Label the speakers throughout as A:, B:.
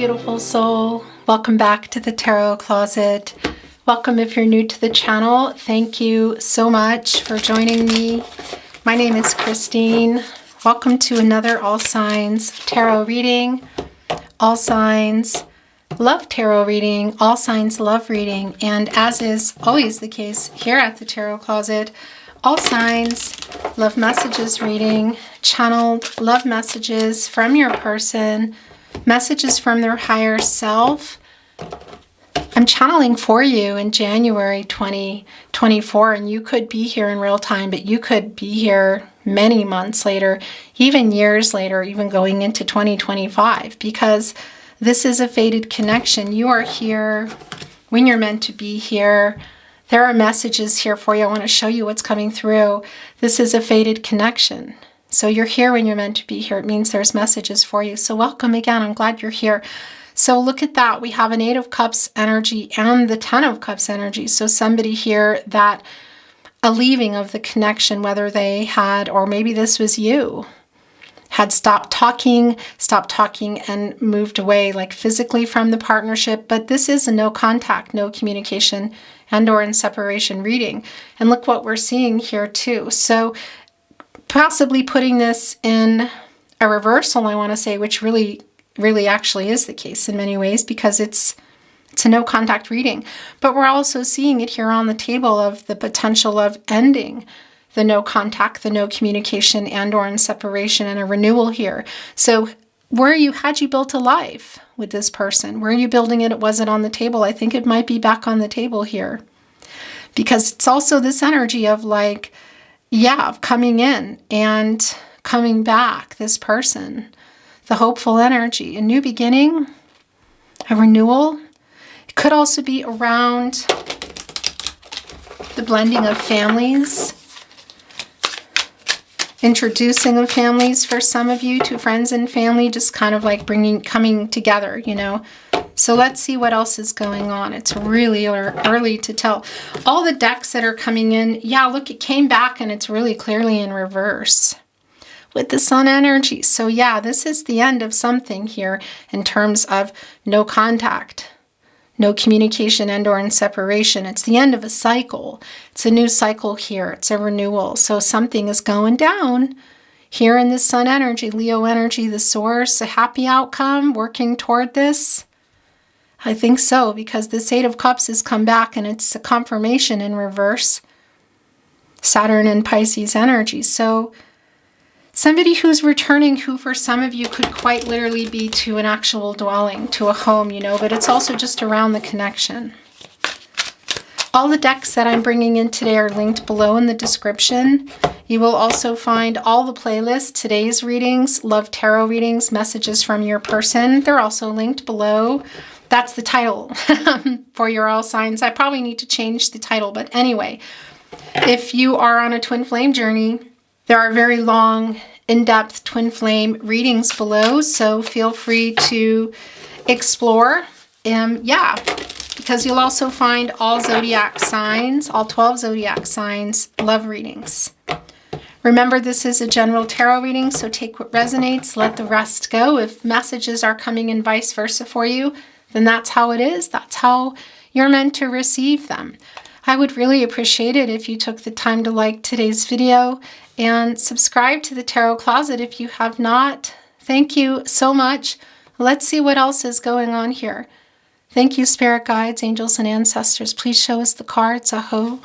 A: beautiful soul. Welcome back to the Tarot Closet. Welcome if you're new to the channel. Thank you so much for joining me. My name is Christine. Welcome to another All Signs Tarot reading. All Signs Love Tarot reading. All Signs Love reading. And as is always the case here at the Tarot Closet, All Signs Love Messages reading. Channeled love messages from your person. Messages from their higher self. I'm channeling for you in January 2024, and you could be here in real time, but you could be here many months later, even years later, even going into 2025, because this is a fated connection. You are here when you're meant to be here. There are messages here for you. I want to show you what's coming through. This is a fated connection. So you're here when you're meant to be here. It means there's messages for you. So welcome again. I'm glad you're here. So look at that. We have an 8 of Cups energy and the 10 of Cups energy. So somebody here that a leaving of the connection, whether they had, or maybe this was you, had stopped talking and moved away, like physically from the partnership. But this is a no contact, no communication, and or in separation reading. And look what we're seeing here too. So possibly putting this in a reversal, I want to say, which really actually is the case in many ways, because it's a no contact reading. But we're also seeing it here on the table of the potential of ending the no contact, the no communication, and or in separation, and a renewal here. So had you built a life with this person? Were you building it? It wasn't on the table. I think it might be back on the table here, because it's also this energy of like, of coming in and coming back, this person, the hopeful energy, a new beginning, a renewal. It could also be around the blending of families, introducing of families for some of you to friends and family, just kind of like coming together, you know. So let's see what else is going on. It's really early to tell. All the decks that are coming in, look, it came back and it's really clearly in reverse with the Sun energy. So this is the end of something here in terms of no contact, no communication, and or in separation. It's the end of a cycle. It's a new cycle here. It's a renewal. So something is going down here in the Sun energy, Leo energy, the source, a happy outcome, working toward this. I think so, because this 8 of Cups has come back and it's a confirmation in reverse. Saturn and Pisces energy. So somebody who's returning, who for some of you could quite literally be to an actual dwelling, to a home, you know, but it's also just around the connection. All the decks that I'm bringing in today are linked below in the description. You will also find all the playlists, today's readings, love tarot readings, messages from your person. They're also linked below. That's the title for your All Signs. I probably need to change the title, but anyway, if you are on a twin flame journey, there are very long, in-depth twin flame readings below, so feel free to explore. Because you'll also find all zodiac signs, all 12 zodiac signs, love readings. Remember, this is a general tarot reading, so take what resonates, let the rest go. If messages are coming in vice versa for you, then that's how it is. That's how you're meant to receive them. I would really appreciate it if you took the time to like today's video and subscribe to the Tarot Closet if you have not. Thank you so much. Let's see what else is going on here. Thank you, spirit guides, angels, and ancestors. Please show us the cards. Aho.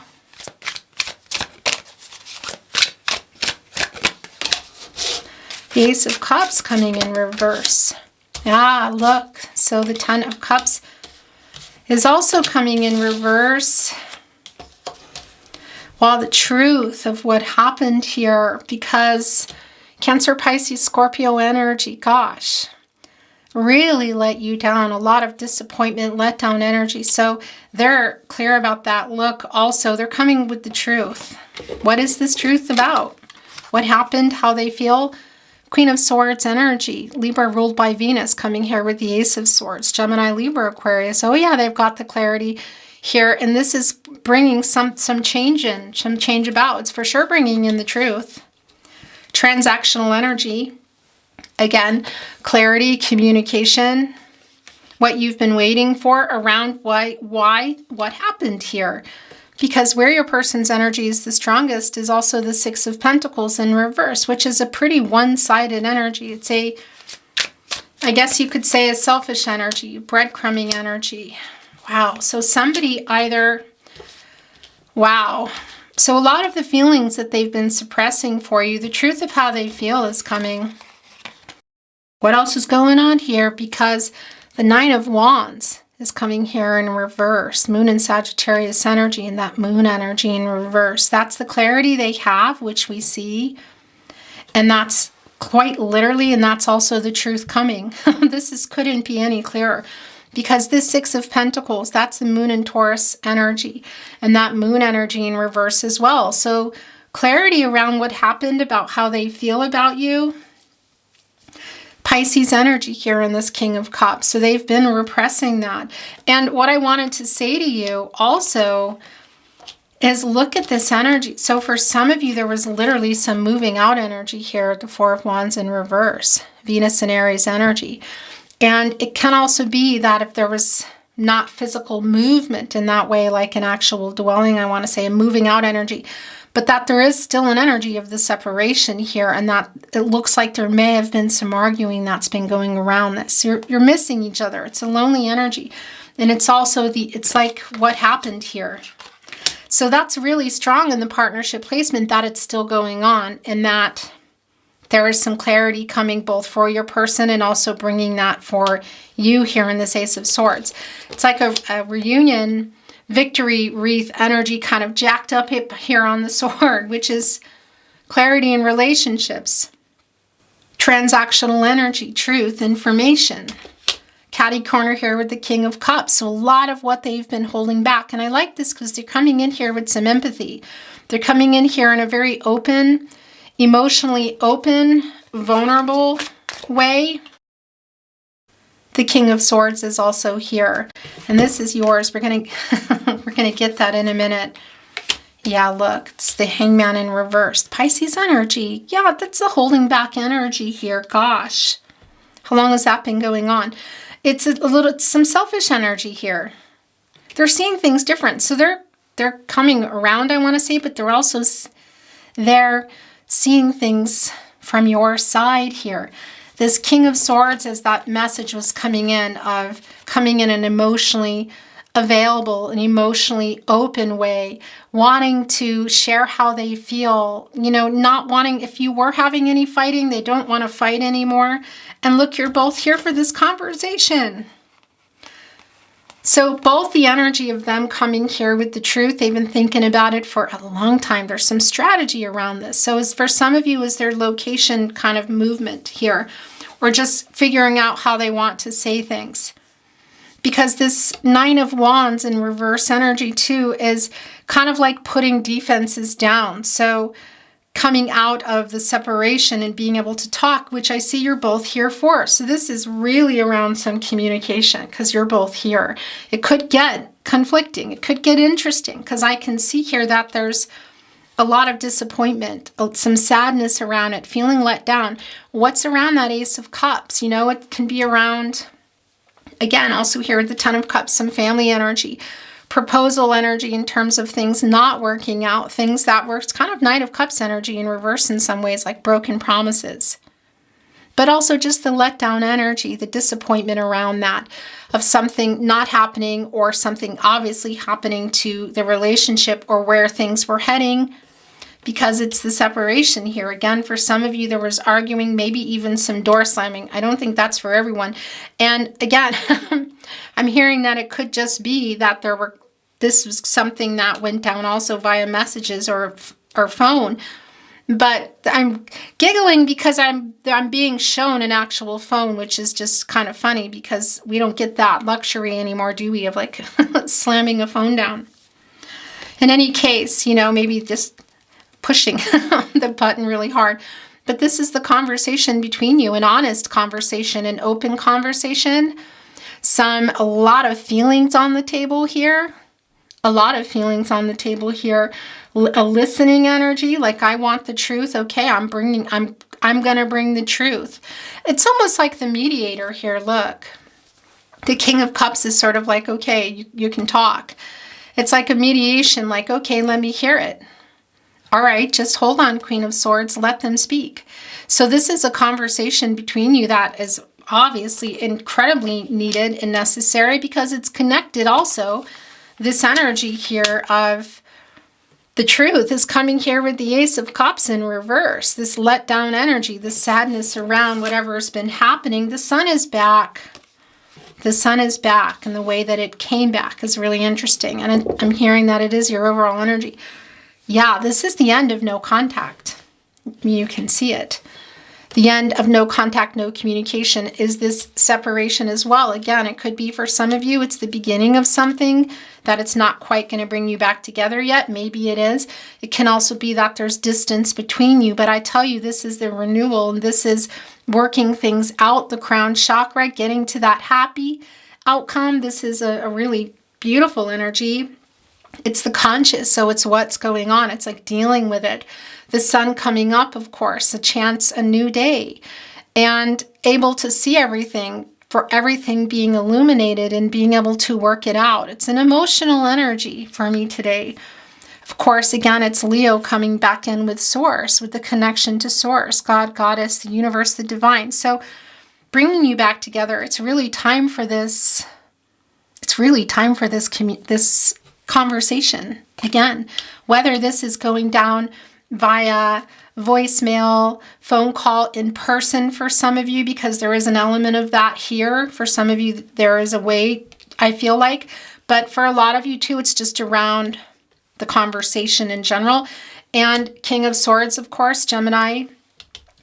A: The Ace of Cups coming in reverse. Look. So the 10 of Cups is also coming in reverse. Wow, the truth of what happened here, because Cancer, Pisces, Scorpio energy, gosh, really let you down. A lot of disappointment, letdown energy. So they're clear about that. Look, also, they're coming with the truth. What is this truth about? What happened? How they feel? Queen of Swords energy, Libra ruled by Venus, coming here with the Ace of Swords, Gemini, Libra, Aquarius. Oh yeah, they've got the clarity here, and this is bringing some change in, some change about. It's for sure bringing in the truth. Transactional energy, again, clarity, communication, what you've been waiting for around what happened here. Because where your person's energy is the strongest is also the Six of Pentacles in reverse, which is a pretty one-sided energy. It's I guess you could say a selfish energy, breadcrumbing energy. Wow. So somebody either, wow. So a lot of the feelings that they've been suppressing for you, the truth of how they feel is coming. What else is going on here? Because the Nine of Wands is coming here in reverse. Moon and Sagittarius energy, and that moon energy in reverse. That's the clarity they have, which we see. And that's quite literally, and that's also the truth coming. Couldn't be any clearer. Because this Six of Pentacles, that's the Moon and Taurus energy. And that moon energy in reverse as well. So clarity around what happened, about how they feel about you. Pisces energy here in this King of Cups. So they've been repressing that. And what I wanted to say to you also is look at this energy. So for some of you, there was literally some moving out energy here at the Four of Wands in reverse. Venus and Aries energy. And it can also be that if there was not physical movement in that way, like an actual dwelling, I want to say a moving out energy, but that there is still an energy of the separation here, and that it looks like there may have been some arguing that's been going around this. You're missing each other. It's a lonely energy. And it's also it's like what happened here. So that's really strong in the partnership placement, that it's still going on, and that there is some clarity coming both for your person and also bringing that for you here in this Ace of Swords. It's like a reunion, victory wreath energy kind of jacked up here on the sword, which is clarity in relationships, transactional energy, truth, information. Catty corner here with the King of Cups. So a lot of what they've been holding back. And I like this because they're coming in here with some empathy. They're coming in here in a very open, emotionally open, vulnerable way. The King of Swords is also here. And this is yours. We're gonna get that in a minute. Yeah, look, it's the Hangman in reverse. Pisces energy. Yeah, that's the holding back energy here. Gosh. How long has that been going on? It's some selfish energy here. They're seeing things different. So they're coming around, I want to say, but they're also seeing things from your side here. This King of Swords, as that message was coming in an emotionally available and emotionally open way, wanting to share how they feel, not wanting, if you were having any fighting, they don't want to fight anymore. And look, you're both here for this conversation. So both the energy of them coming here with the truth, they've been thinking about it for a long time. There's some strategy around this. So as for some of you, is their location kind of movement here, or just figuring out how they want to say things. Because this Nine of Wands in reverse energy too is kind of like putting defenses down. So coming out of the separation and being able to talk, which I see you're both here for. So this is really around some communication because you're both here. It could get conflicting. It could get interesting because I can see here that there's a lot of disappointment, some sadness around it, feeling let down. What's around that Ace of Cups? It can be around, again, also here with the Ten of Cups, some family energy, proposal energy in terms of things not working out, things that works, kind of Knight of Cups energy in reverse in some ways, like broken promises. But also just the letdown energy, the disappointment around that, of something not happening or something obviously happening to the relationship or where things were heading, because it's the separation here. Again, for some of you, there was arguing, maybe even some door slamming. I don't think that's for everyone. And again, I'm hearing that it could just be that this was something that went down also via messages or phone. But I'm giggling because I'm being shown an actual phone, which is just kind of funny because we don't get that luxury anymore, do we, of like slamming a phone down. In any case, maybe just pushing the button really hard. But this is the conversation between you, an honest conversation, an open conversation. A lot of feelings on the table here. A listening energy, like I want the truth. Okay, I'm gonna bring the truth. It's almost like the mediator here, look. The King of Cups is sort of like, okay, you can talk. It's like a mediation, like, okay, let me hear it. All right, just hold on, Queen of Swords, let them speak. So this is a conversation between you that is obviously incredibly needed and necessary, because it's connected also. This energy here of the truth is coming here with the Ace of Cups in reverse. This letdown energy, the sadness around whatever has been happening. The Sun is back. The Sun is back, and the way that it came back is really interesting. And I'm hearing that it is your overall energy. Yeah, this is the end of no contact. You can see it. The end of no contact, no communication is this separation as well. Again, it could be for some of you, it's the beginning of something that it's not quite going to bring you back together yet. Maybe it is. It can also be that there's distance between you. But I tell you, this is the renewal, and this is working things out, the crown chakra, getting to that happy outcome. This is a really beautiful energy. It's the conscious, so it's what's going on. It's like dealing with it. The sun coming up, of course, a chance, a new day, and able to see everything, for everything being illuminated and being able to work it out. It's an emotional energy for me today. Of course, again, it's Leo coming back in with Source, with the connection to Source, God, Goddess, the universe, the divine. So bringing you back together, it's really time for this. It's really time for this conversation again, whether this is going down via voicemail, phone call, in person for some of you, because there is an element of that here. For some of you, there is a way, I feel like, but for a lot of you too, it's just around the conversation in general. And King of Swords, of course, Gemini,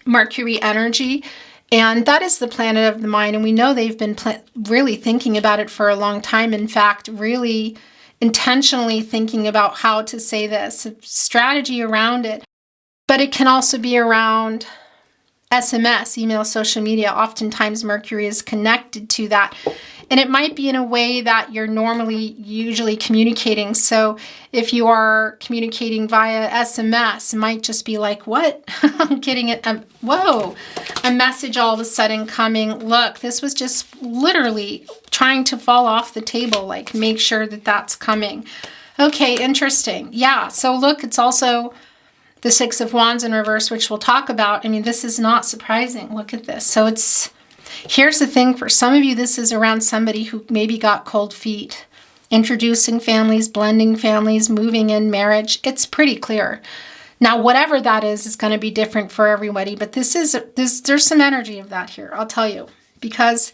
A: Mercury energy. And that is the planet of the mind. And we know they've been really thinking about it for a long time. In fact, really intentionally thinking about how to say this, a strategy around it. But it can also be around SMS, email, social media. Oftentimes Mercury is connected to that. And it might be in a way that you're usually communicating. So if you are communicating via SMS, it might just be like, what? I'm getting it. Whoa, a message all of a sudden coming. Look, this was just literally trying to fall off the table. Like, make sure that that's coming. Okay, interesting. Yeah, so look, it's also the Six of Wands in reverse, which we'll talk about. I mean, this is not surprising. Look at this. So here's the thing, for some of you, this is around somebody who maybe got cold feet, introducing families, blending families, moving in, marriage. It's pretty clear. Now, whatever that is going to be different for everybody, but there's some energy of that here, I'll tell you, because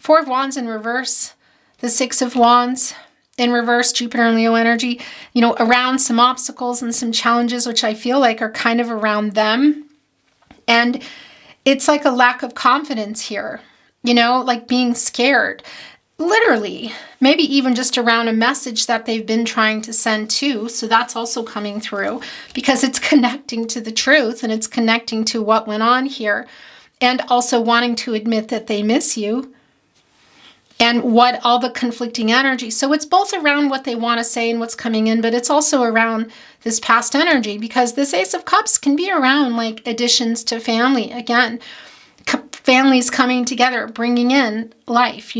A: Four of Wands in reverse, the Six of Wands in reverse, Jupiter and Leo energy, around some obstacles and some challenges, which I feel like are kind of around them. And it's like a lack of confidence here, like being scared, literally, maybe even just around a message that they've been trying to send to. So that's also coming through, because it's connecting to the truth and it's connecting to what went on here, and also wanting to admit that they miss you and what all the conflicting energy. So it's both around what they want to say and what's coming in, but it's also around this past energy, because this Ace of Cups can be around like additions to family. Again, families coming together, bringing in life,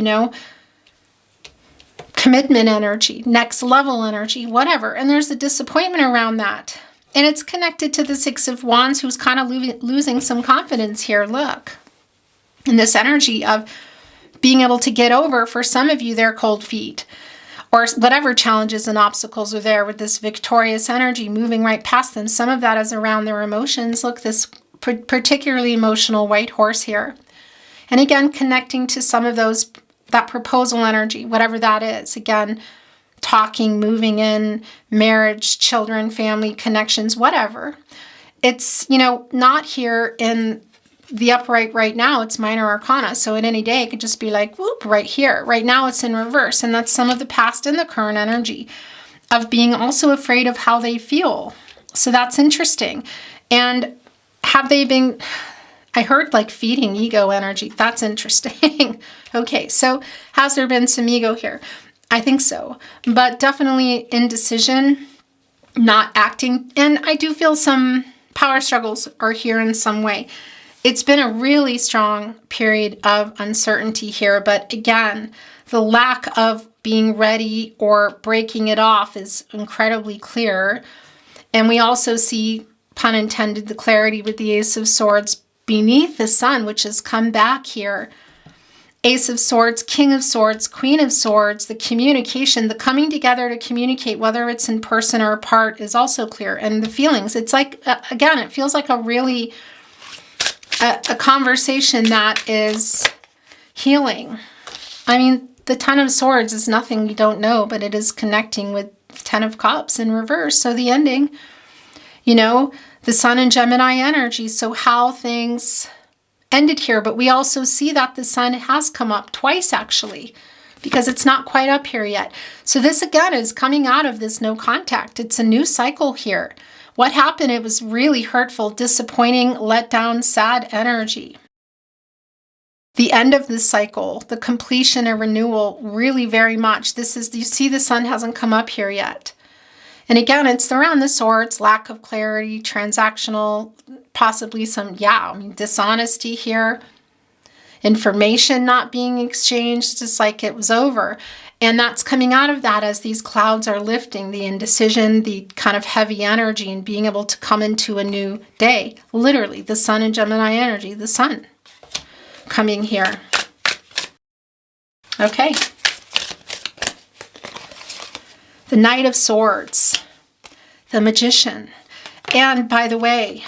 A: commitment energy, next level energy, whatever. And there's a disappointment around that. And it's connected to the Six of Wands, who's kind of losing some confidence here. Look, in this energy of being able to get over, for some of you, their cold feet, or whatever challenges and obstacles are there, with this victorious energy moving right past them. Some of that is around their emotions. Look, this particularly emotional white horse here. And again, connecting to some of that proposal energy, whatever that is. Again, talking, moving in, marriage, children, family, connections, whatever. It's, not here in the upright right now. It's minor arcana. So at any day, it could just be like, whoop, right here. Right now, it's in reverse. And that's some of the past and the current energy of being also afraid of how they feel. So that's interesting. And have they been, I heard like feeding ego energy. That's interesting. Okay, so has there been some ego here? I think so. But definitely indecision, not acting. And I do feel some power struggles are here in some way. It's been a really strong period of uncertainty here, but again, the lack of being ready or breaking it off is incredibly clear. And we also see, pun intended, the clarity with the Ace of Swords beneath the Sun, which has come back here. Ace of Swords, King of Swords, Queen of Swords, the communication, the coming together to communicate, whether it's in person or apart, is also clear. And the feelings, it's like, again, it feels like a really, a conversation that is healing. I mean, the Ten of Swords is nothing you don't know, but it is connecting with Ten of Cups in reverse. So the ending, you know, the Sun and Gemini energy. So how things ended here. But we also see that the Sun has come up twice, actually, because it's not quite up here yet. So this, again, is coming out of this no contact. It's a new cycle here. What happened? It was really hurtful, disappointing, let down, sad energy. The end of this cycle, the completion and renewal, really very much. This is, you see the Sun hasn't come up here yet. And again, it's around the swords, lack of clarity, transactional, possibly some, dishonesty here. Information not being exchanged, just like it was over. And that's coming out of that as these clouds are lifting, the indecision, the kind of heavy energy, and being able to come into a new day. Literally, the Sun and Gemini energy, the Sun coming here. Okay. The Knight of Swords, the Magician, and by the way,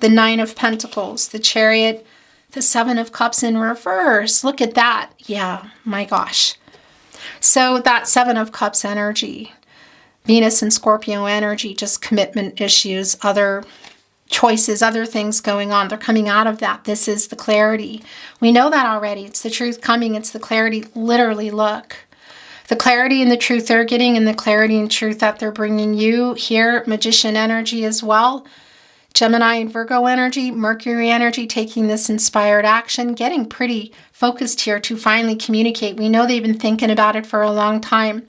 A: the Nine of Pentacles, the Chariot, the Seven of Cups in reverse. Look at that. Yeah, my gosh. So that Seven of Cups energy, Venus and Scorpio energy, just commitment issues, other choices, other things going on. They're coming out of that. This is the clarity. We know that already. It's the truth coming. It's the clarity. Literally, look. The clarity and the truth they're getting, and the clarity and truth that they're bringing you here. Magician energy as well. Gemini and Virgo energy, Mercury energy, taking this inspired action, getting pretty focused here to finally communicate. We know they've been thinking about it for a long time.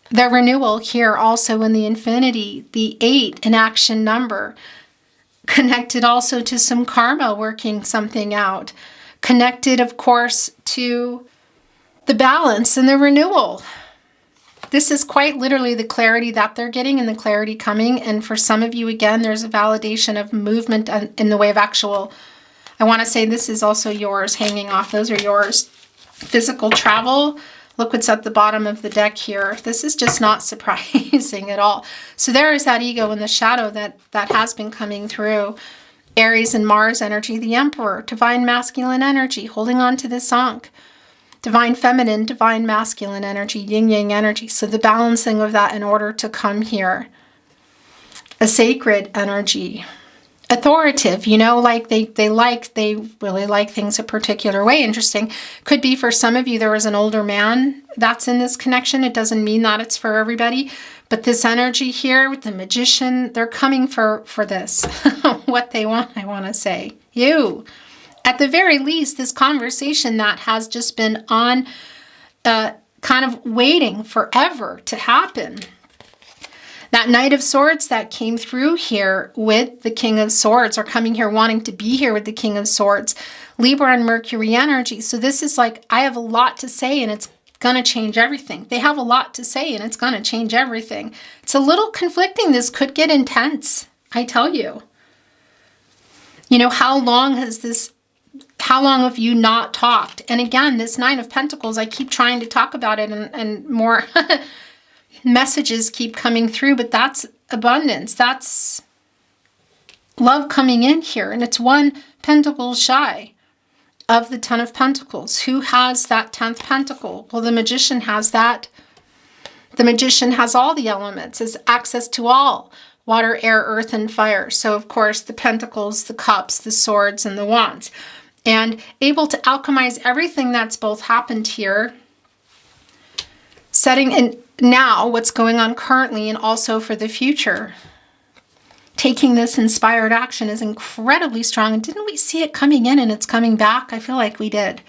A: The renewal here also in the infinity, the 8, an action number, connected also to some karma, working something out. Connected, of course, to the balance and the renewal. This is quite literally the clarity that they're getting and the clarity coming. And for some of you, again, there's a validation of movement in the way of actual, I want to say this is also yours hanging off. Those are yours. Physical travel. Look what's at the bottom of the deck here. This is just not surprising at all. So there is that ego in the shadow that has been coming through. Aries and Mars energy, the Emperor, divine masculine energy, holding on to this Ankh. Divine feminine, divine masculine energy, yin-yang energy. So the balancing of that in order to come here. A sacred energy. Authoritative, you know, like they really like things a particular way. Interesting. Could be for some of you, there was an older man that's in this connection. It doesn't mean that it's for everybody. But this energy here with the Magician, they're coming for this. What they want, I want to say. You. At the very least, this conversation that has just been on, kind of waiting forever to happen. That Knight of Swords that came through here with the King of Swords, or coming here wanting to be here with the King of Swords. Libra and Mercury energy. So this is like, I have a lot to say and it's going to change everything. They have a lot to say and it's going to change everything. It's a little conflicting. This could get intense, I tell you. You know, how long have you not talked? And again, this Nine of Pentacles, I keep trying to talk about it and more messages keep coming through, but that's abundance. That's love coming in here. And it's one pentacle shy of the Ten of Pentacles. Who has that 10th pentacle? Well, the Magician has that. The Magician has all the elements, has access to all. Water, air, earth, and fire. So, of course, the pentacles, the cups, the swords, and the wands. And able to alchemize everything that's both happened here. Setting in now what's going on currently and also for the future. Taking this inspired action is incredibly strong. And didn't we see it coming in and it's coming back? I feel like we did.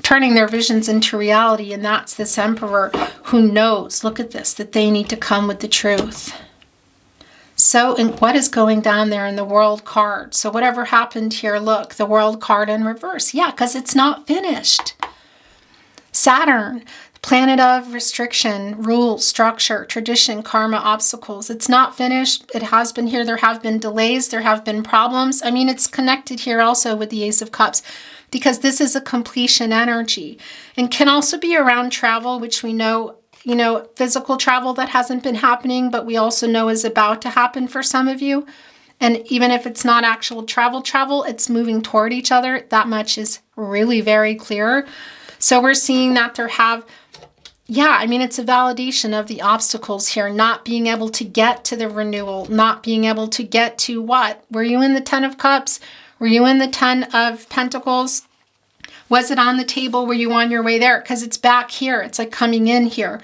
A: Turning their visions into reality. And that's this Emperor who knows, look at this, that they need to come with the truth. So, and what is going down there in the World card? So whatever happened here, look, the World card in reverse. Yeah, because it's not finished. Saturn, planet of restriction, rules, structure, tradition, karma, obstacles. It's not finished. It has been here. There have been delays. There have been problems. I mean, it's connected here also with the Ace of Cups, because this is a completion energy and can also be around travel, which we know, you know, physical travel that hasn't been happening, but we also know is about to happen for some of you. And even if it's not actual travel, it's moving toward each other. That much is really very clear. So we're seeing that there have, yeah, I mean, it's a validation of the obstacles here, not being able to get to the renewal, not being able to get to what? Were you in the 10 of Cups? Were you in the 10 of Pentacles? Was it on the table? Were you on your way there? Because it's back here. It's like coming in here.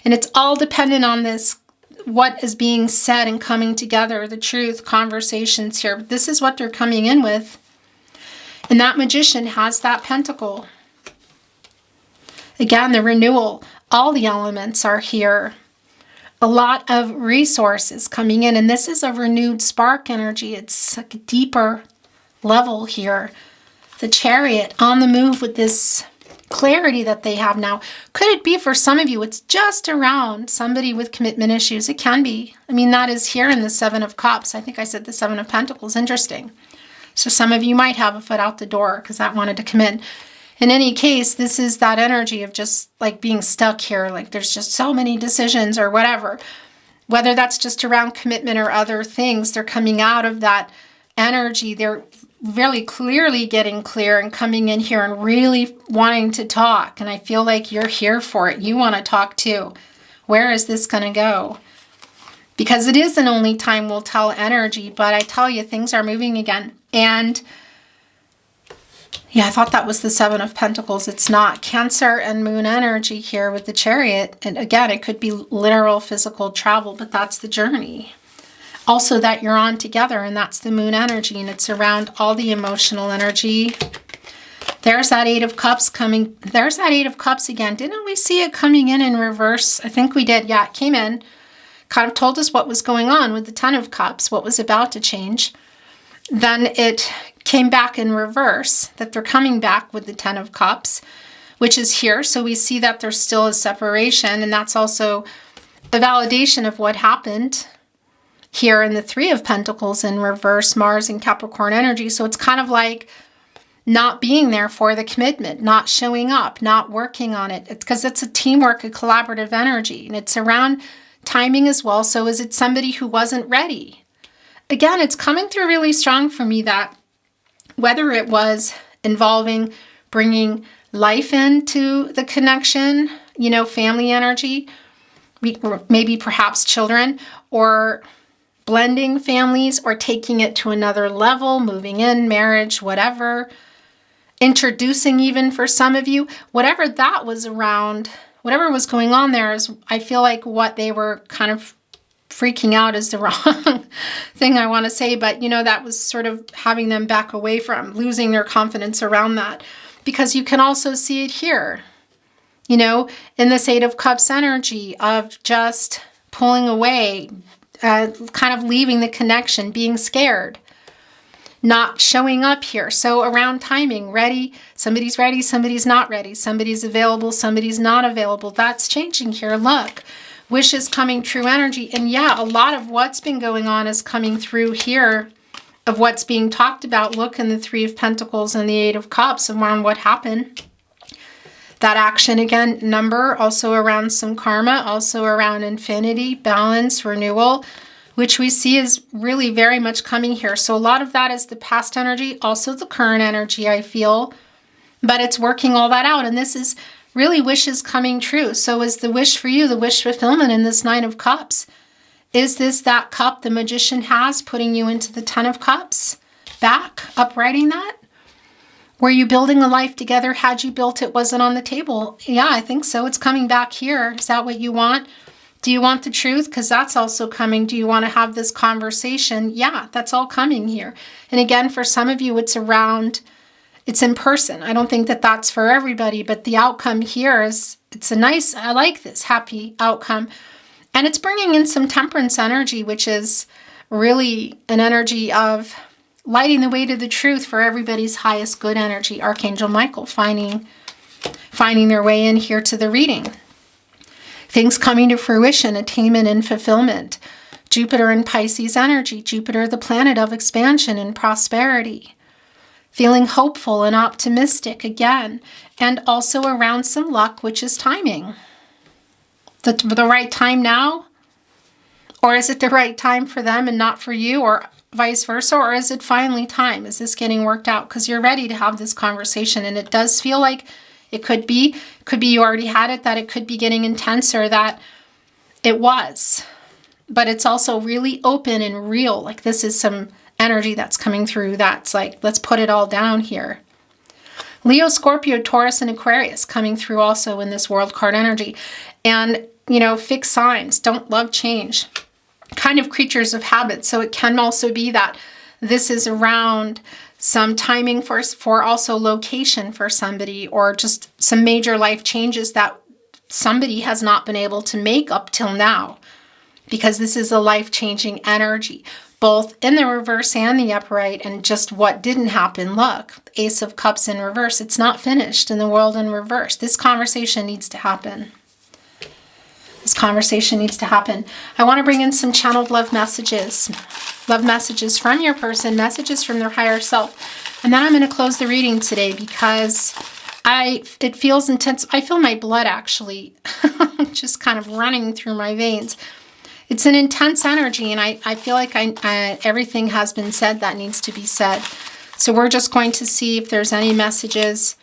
A: And it's all dependent on this, what is being said and coming together, the truth, conversations here. But this is what they're coming in with. And that Magician has that pentacle. Again, the renewal. All the elements are here. A lot of resources coming in. And this is a renewed spark energy. It's like a deeper level here. The Chariot on the move with this clarity that they have now. Could it be for some of you, it's just around somebody with commitment issues? It can be. I mean, that is here in the 7 of Cups. I think I said the 7 of Pentacles. Interesting. So some of you might have a foot out the door because that wanted to come in. In any case, this is that energy of just like being stuck here. Like there's just so many decisions or whatever. Whether that's just around commitment or other things, they're coming out of that energy. They're really clearly getting clear and coming in here and really wanting to talk. And I feel like you're here for it. You want to talk too. Where is this going to go? Because it is an only time will tell energy, but I tell you, things are moving again. And yeah, I thought that was the 7 of Pentacles. It's not. Cancer and Moon energy here with the Chariot. And again, it could be literal physical travel, but that's the journey. Also that you're on together, and that's the Moon energy, and it's around all the emotional energy. There's that 8 of Cups coming. There's that 8 of Cups again. Didn't we see it coming in reverse? I think we did. Yeah, it came in. Kind of told us what was going on with the 10 of Cups, what was about to change. Then it came back in reverse, that they're coming back with the 10 of Cups, which is here. So we see that there still is separation, and that's also a validation of what happened here in the 3 of Pentacles in reverse, Mars and Capricorn energy. So it's kind of like not being there for the commitment, not showing up, not working on it. It's because it's a teamwork, a collaborative energy, and it's around timing as well. So is it somebody who wasn't ready? Again, it's coming through really strong for me that whether it was involving bringing life into the connection, you know, family energy, maybe perhaps children, or blending families, or taking it to another level, moving in, marriage, whatever, introducing even for some of you, whatever that was around, whatever was going on there is, I feel like what they were kind of freaking out is the wrong thing I want to say, but you know, that was sort of having them back away from, losing their confidence around that, because you can also see it here, you know, in this 8 of Cups energy of just pulling away, kind of leaving the connection, being scared, not showing up here. So around timing, ready, somebody's not ready, somebody's available, somebody's not available. That's changing here. Look, wishes coming true energy. And yeah, a lot of what's been going on is coming through here of what's being talked about. Look in the 3 of Pentacles and the 8 of Cups around what happened. That action again, number, also around some karma, also around infinity, balance, renewal, which we see is really very much coming here. So a lot of that is the past energy, also the current energy, I feel, but it's working all that out. And this is really wishes coming true. So is the wish for you, the wish fulfillment in this 9 of Cups? Is this that cup the Magician has, putting you into the 10 of Cups? Back, uprighting that? Were you building a life together? Had you built it? Was it on the table? Yeah, I think so. It's coming back here. Is that what you want? Do you want the truth? Because that's also coming. Do you want to have this conversation? Yeah, that's all coming here. And again, for some of you, it's around, it's in person. I don't think that that's for everybody, but the outcome here is, it's a nice, I like this happy outcome. And it's bringing in some temperance energy, which is really an energy of lighting the way to the truth for everybody's highest good energy. Archangel Michael finding their way in here to the reading. Things coming to fruition, attainment and fulfillment. Jupiter in Pisces energy. Jupiter, the planet of expansion and prosperity. Feeling hopeful and optimistic again. And also around some luck, which is timing. The right time now? Or is it the right time for them and not for you? Or vice versa? Or is it finally time? Is this getting worked out? Because you're ready to have this conversation. And it does feel like it could be you already had it, that it could be getting intenser, that it was. But it's also really open and real. Like this is some energy that's coming through that's like, let's put it all down here. Leo, Scorpio, Taurus, and Aquarius coming through also in this world card energy. And, you know, fixed signs, don't love change. Kind of creatures of habit. So it can also be that this is around some timing for also location for somebody, or just some major life changes that somebody has not been able to make up till now, because this is a life-changing energy, both in the reverse and the upright, and just what didn't happen. Look, Ace of Cups in reverse. It's not finished in the world in reverse. This conversation needs to happen. This conversation needs to happen. I want to bring in some channeled love messages from your person, messages from their higher self. And then I'm going to close the reading today because it feels intense. I feel my blood actually just kind of running through my veins. It's an intense energy, and I feel like everything has been said that needs to be said. So we're just going to see if there's any messages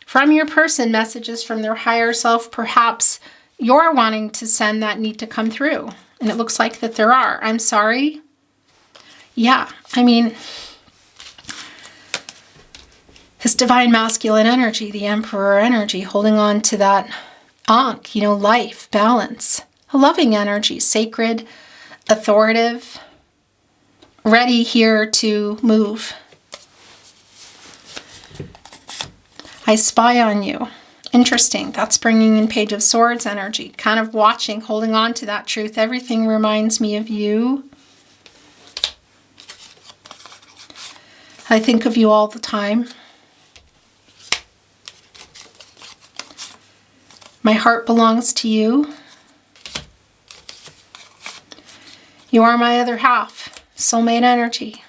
A: from your person, messages from their higher self, perhaps you're wanting to send that need to come through. And it looks like that there are. I'm sorry. Yeah, I mean, this divine masculine energy, the emperor energy, holding on to that ankh, you know, life, balance, a loving energy, sacred, authoritative, ready here to move. I spy on you. Interesting. That's bringing in Page of Swords energy. Kind of watching, holding on to that truth. Everything reminds me of you. I think of you all the time. My heart belongs to you. You are my other half. Soulmate energy.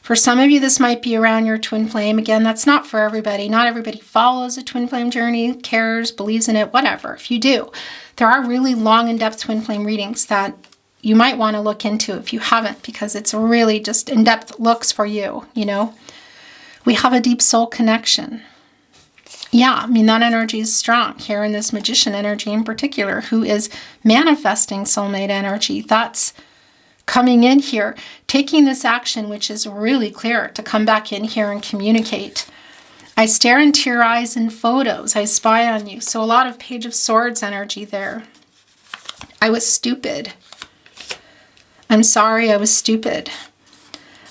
A: For some of you, this might be around your twin flame. Again, that's not for everybody. Not everybody follows a twin flame journey, cares, believes in it, whatever. If you do, there are really long, in-depth twin flame readings that you might want to look into if you haven't, because it's really just in-depth looks for you, you know. We have a deep soul connection. Yeah, I mean, that energy is strong here in this magician energy in particular, who is manifesting soulmate energy. That's coming in here, taking this action, which is really clear, to come back in here and communicate. I stare into your eyes in photos. I spy on you. So a lot of Page of Swords energy there. I was stupid. I'm sorry, I was stupid.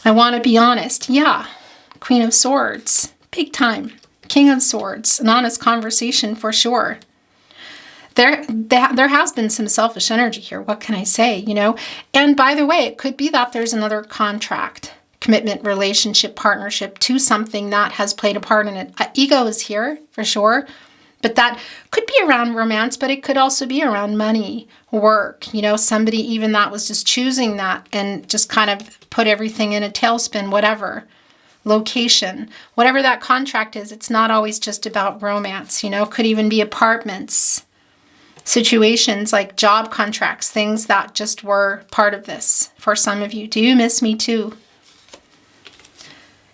A: I want to be honest. Yeah. Queen of Swords. Big time. King of Swords. An honest conversation for sure. There has been some selfish energy here. What can I say, you know? And by the way, it could be that there's another contract, commitment, relationship, partnership to something that has played a part in it. Ego is here for sure, but that could be around romance, but it could also be around money, work, you know, somebody even that was just choosing that and just kind of put everything in a tailspin, whatever. Location, whatever that contract is, it's not always just about romance, you know, could even be apartments, situations like job contracts, things that just were part of this for some of you. Do you miss me too?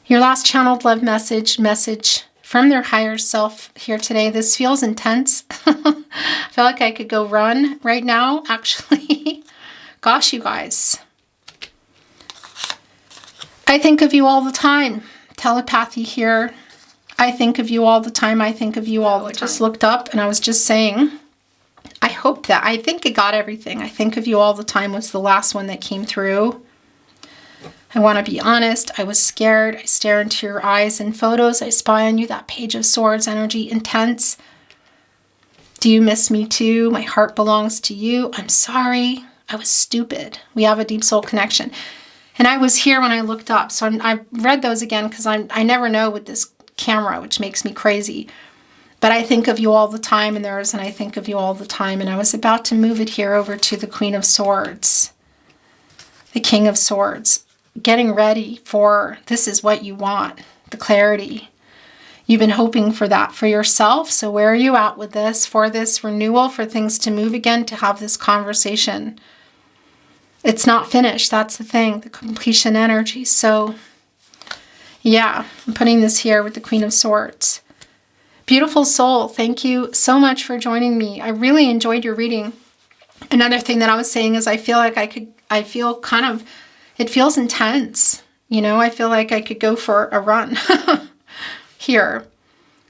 A: Your last channeled love message from their higher self here today. This feels intense. I feel like I could go run right now, actually. Gosh, you guys. I think of you all the time. Telepathy here. I think of you all the time. I think of you all the time. I just looked up and I was just saying, I hope that, I think it got everything. I think of you all the time was the last one that came through. I want to be honest. I was scared. I stare into your eyes in photos. I spy on you. That Page of Swords energy, intense. Do you miss me too? My heart belongs to you. I'm sorry. I was stupid. We have a deep soul connection. And I was here when I looked up. So I read those again because I never know with this camera, which makes me crazy. But I think of you all the time, and I think of you all the time. And I was about to move it here over to the Queen of Swords, the King of Swords, getting ready for this is what you want, the clarity. You've been hoping for that for yourself. So where are you at with this, for this renewal, for things to move again, to have this conversation? It's not finished. That's the thing, the completion energy. So yeah, I'm putting this here with the Queen of Swords. Beautiful soul, thank you so much for joining me. I really enjoyed your reading. Another thing that I was saying is I feel like it feels intense. You know, I feel like I could go for a run here.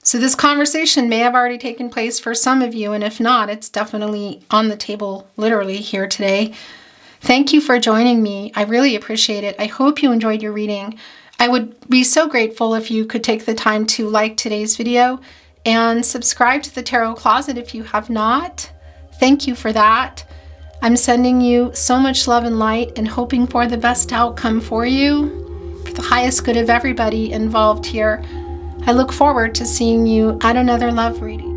A: So this conversation may have already taken place for some of you, and if not, it's definitely on the table literally here today. Thank you for joining me. I really appreciate it. I hope you enjoyed your reading. I would be so grateful if you could take the time to like today's video and subscribe to the Tarot Closet if you have not. Thank you for that. I'm sending you so much love and light and hoping for the best outcome for you, for the highest good of everybody involved here. I look forward to seeing you at another love reading.